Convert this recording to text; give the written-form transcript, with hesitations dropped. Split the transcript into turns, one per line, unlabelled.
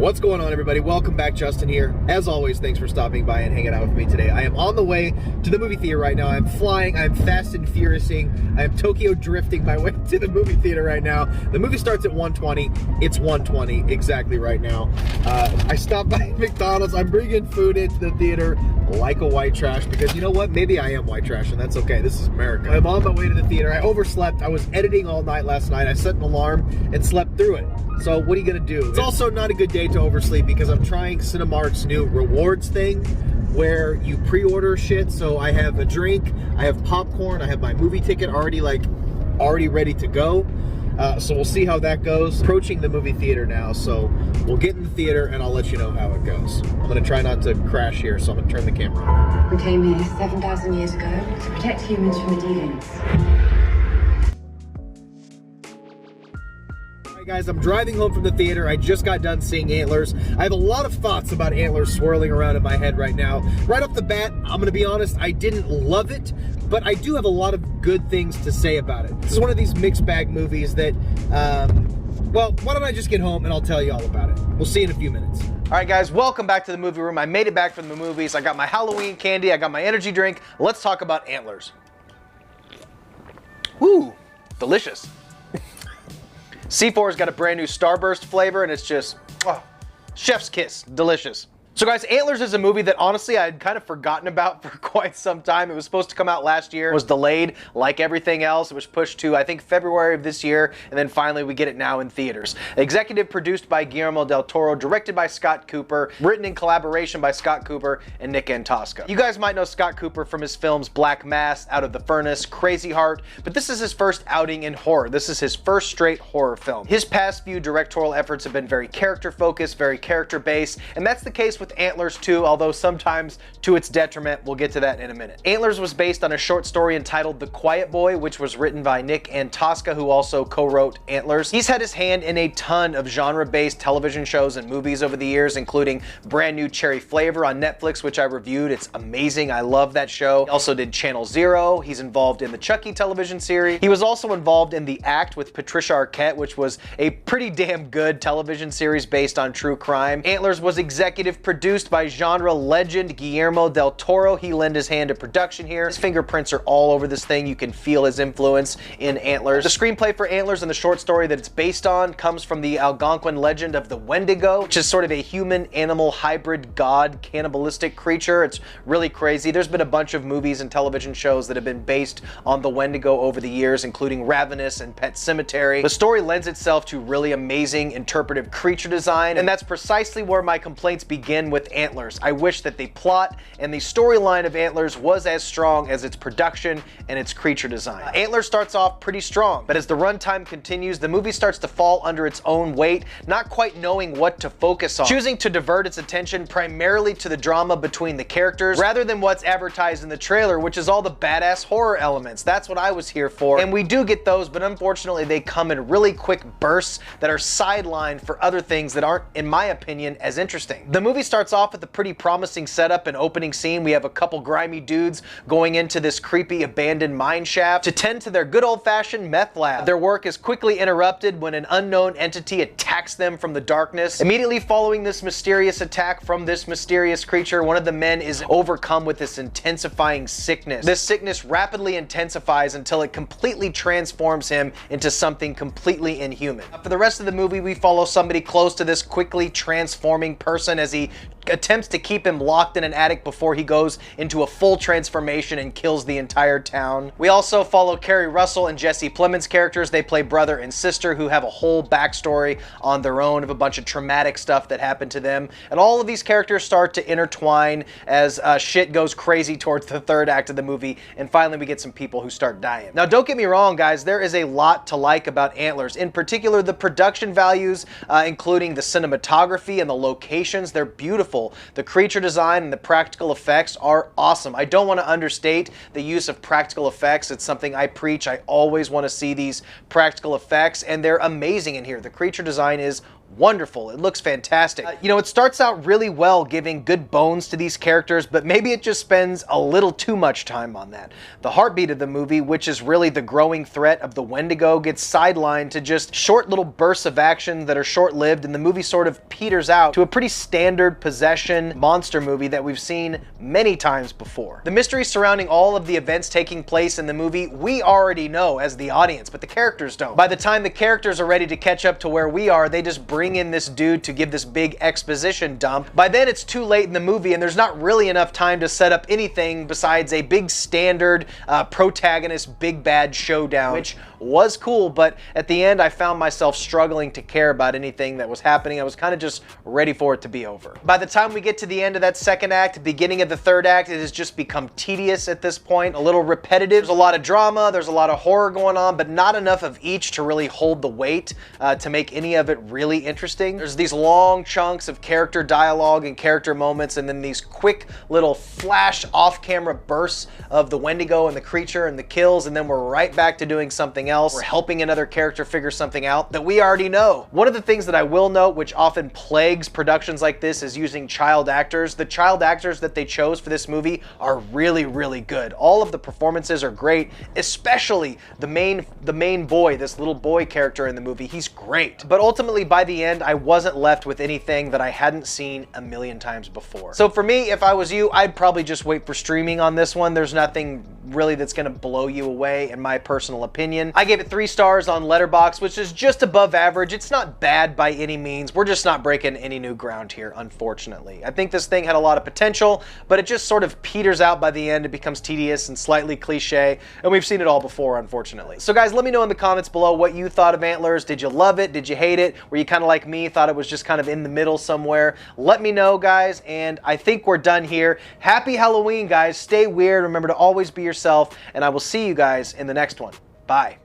What's going on, everybody? Welcome back. Justin here. As always, thanks for stopping by and hanging out with me today. I am on the way to the movie theater right now. I'm flying, I'm fast and furiousing, I am Tokyo drifting my way to the movie theater right now. The movie starts at 1:20. It's 1:20 exactly right now. I stopped by McDonald's. I'm bringing food into the theater like a white trash because you know what? Maybe I am white trash and that's okay. This is America. I'm on my way to the theater. I overslept. I was editing all night last night. I set an alarm and slept through it. So what are you gonna do? It's also not a good day to oversleep because I'm trying Cinemark's new rewards thing where you pre-order shit. So I have a drink, I have popcorn, I have my movie ticket already ready to go. So we'll see how that goes. Approaching the movie theater now, so we'll get in the theater and I'll let you know how it goes. I'm gonna try not to crash here, so I'm gonna turn the camera on.
We came here 7,000 years ago to protect humans from the deviants.
Guys, I'm driving home from the theater. I just got done seeing Antlers. I have a lot of thoughts about Antlers swirling around in my head right now. Right off the bat, I'm gonna be honest, I didn't love it, but I do have a lot of good things to say about it. This is one of these mixed bag movies that, well, why don't I just get home and I'll tell you all about it. We'll see you in a few minutes.
All right, guys, welcome back to the movie room. I made it back from the movies. I got my Halloween candy, I got my energy drink. Let's talk about Antlers. Woo, delicious. C4's got a brand new Starburst flavor, and it's just, oh, chef's kiss, delicious. So guys, Antlers is a movie that honestly I had kind of forgotten about for quite some time. It was supposed to come out last year. It was delayed like everything else. It was pushed to, I think, February of this year, and then finally we get it now in theaters. Executive produced by Guillermo del Toro, directed by Scott Cooper, written in collaboration by Scott Cooper and Nick Antosca. You guys might know Scott Cooper from his films Black Mass, Out of the Furnace, Crazy Heart, but this is his first outing in horror. This is his first straight horror film. His past few directorial efforts have been very character-focused, very character-based, and that's the case with Antlers too, although sometimes to its detriment. We'll get to that in a minute. Antlers was based on a short story entitled The Quiet Boy, which was written by Nick Antosca, who also co-wrote Antlers. He's had his hand in a ton of genre-based television shows and movies over the years, including Brand New Cherry Flavor on Netflix, which I reviewed. It's amazing. I love that show. He also did Channel Zero. He's involved in the Chucky television series. He was also involved in The Act with Patricia Arquette, which was a pretty damn good television series based on true crime. Antlers was executive produced by genre legend Guillermo del Toro. He lent his hand to production here. His fingerprints are all over this thing. You can feel his influence in Antlers. The screenplay for Antlers and the short story that it's based on comes from the Algonquin legend of the Wendigo, which is sort of a human-animal hybrid god cannibalistic creature. It's really crazy. There's been a bunch of movies and television shows that have been based on the Wendigo over the years, including Ravenous and Pet Sematary. The story lends itself to really amazing interpretive creature design, and that's precisely where my complaints begin with Antlers. I wish that the plot and the storyline of Antlers was as strong as its production and its creature design. Antlers starts off pretty strong, but as the runtime continues, the movie starts to fall under its own weight, not quite knowing what to focus on, choosing to divert its attention primarily to the drama between the characters rather than what's advertised in the trailer, which is all the badass horror elements. That's what I was here for, and we do get those, but unfortunately they come in really quick bursts that are sidelined for other things that aren't, in my opinion, as interesting. The movie starts off with a pretty promising setup and opening scene. We have a couple grimy dudes going into this creepy abandoned mine shaft to tend to their good old-fashioned meth lab. Their work is quickly interrupted when an unknown entity attacks them from the darkness. Immediately following this mysterious attack from this mysterious creature, one of the men is overcome with this intensifying sickness. This sickness rapidly intensifies until it completely transforms him into something completely inhuman. For the rest of the movie, we follow somebody close to this quickly transforming person as he attempts to keep him locked in an attic before he goes into a full transformation and kills the entire town. We also follow Kerry Russell and Jesse Plemons' characters. They play brother and sister who have a whole backstory on their own of a bunch of traumatic stuff that happened to them. And all of these characters start to intertwine as shit goes crazy towards the third act of the movie, and finally we get some people who start dying. Now don't get me wrong, guys, there is a lot to like about Antlers. In particular, the production values, including the cinematography and the locations, they're beautiful. The creature design and the practical effects are awesome. I don't want to understate the use of practical effects. It's something I preach. I always want to see these practical effects, and they're amazing in here. The creature design is wonderful. It looks fantastic. You know, it starts out really well, giving good bones to these characters, but maybe it just spends a little too much time on that. The heartbeat of the movie, which is really the growing threat of the Wendigo, gets sidelined to just short little bursts of action that are short-lived, and the movie sort of peters out to a pretty standard possession monster movie that we've seen many times before. The mystery surrounding all of the events taking place in the movie, we already know as the audience, but the characters don't. By the time the characters are ready to catch up to where we are, they just bring in this dude to give this big exposition dump. By then it's too late in the movie and there's not really enough time to set up anything besides a big standard protagonist big bad showdown, which was cool, but at the end I found myself struggling to care about anything that was happening. I was kind of just ready for it to be over. By the time we get to the end of that second act, beginning of the third act, it has just become tedious at this point, a little repetitive. There's a lot of drama, there's a lot of horror going on, but not enough of each to really hold the weight to make any of it really interesting. There's these long chunks of character dialogue and character moments, and then these quick little flash off-camera bursts of the Wendigo and the creature and the kills, and then we're right back to doing something else. We're helping another character figure something out that we already know. One of the things that I will note, which often plagues productions like this, is using child actors. The child actors that they chose for this movie are really, really good. All of the performances are great, especially the main boy, this little boy character in the movie. He's great. But ultimately, by the end, I wasn't left with anything that I hadn't seen a million times before. So for me, if I was you, I'd probably just wait for streaming on this one. There's nothing really that's gonna blow you away, in my personal opinion. I gave it 3 stars on Letterboxd, which is just above average. It's not bad by any means. We're just not breaking any new ground here, unfortunately. I think this thing had a lot of potential, but it just sort of peters out by the end. It becomes tedious and slightly cliche, and we've seen it all before, unfortunately. So guys, let me know in the comments below what you thought of Antlers. Did you love it? Did you hate it? Were you kind of like me, thought it was just kind of in the middle somewhere? Let me know, guys, and I think we're done here. Happy Halloween, guys. Stay weird. Remember to always be yourself, and I will see you guys in the next one. Bye.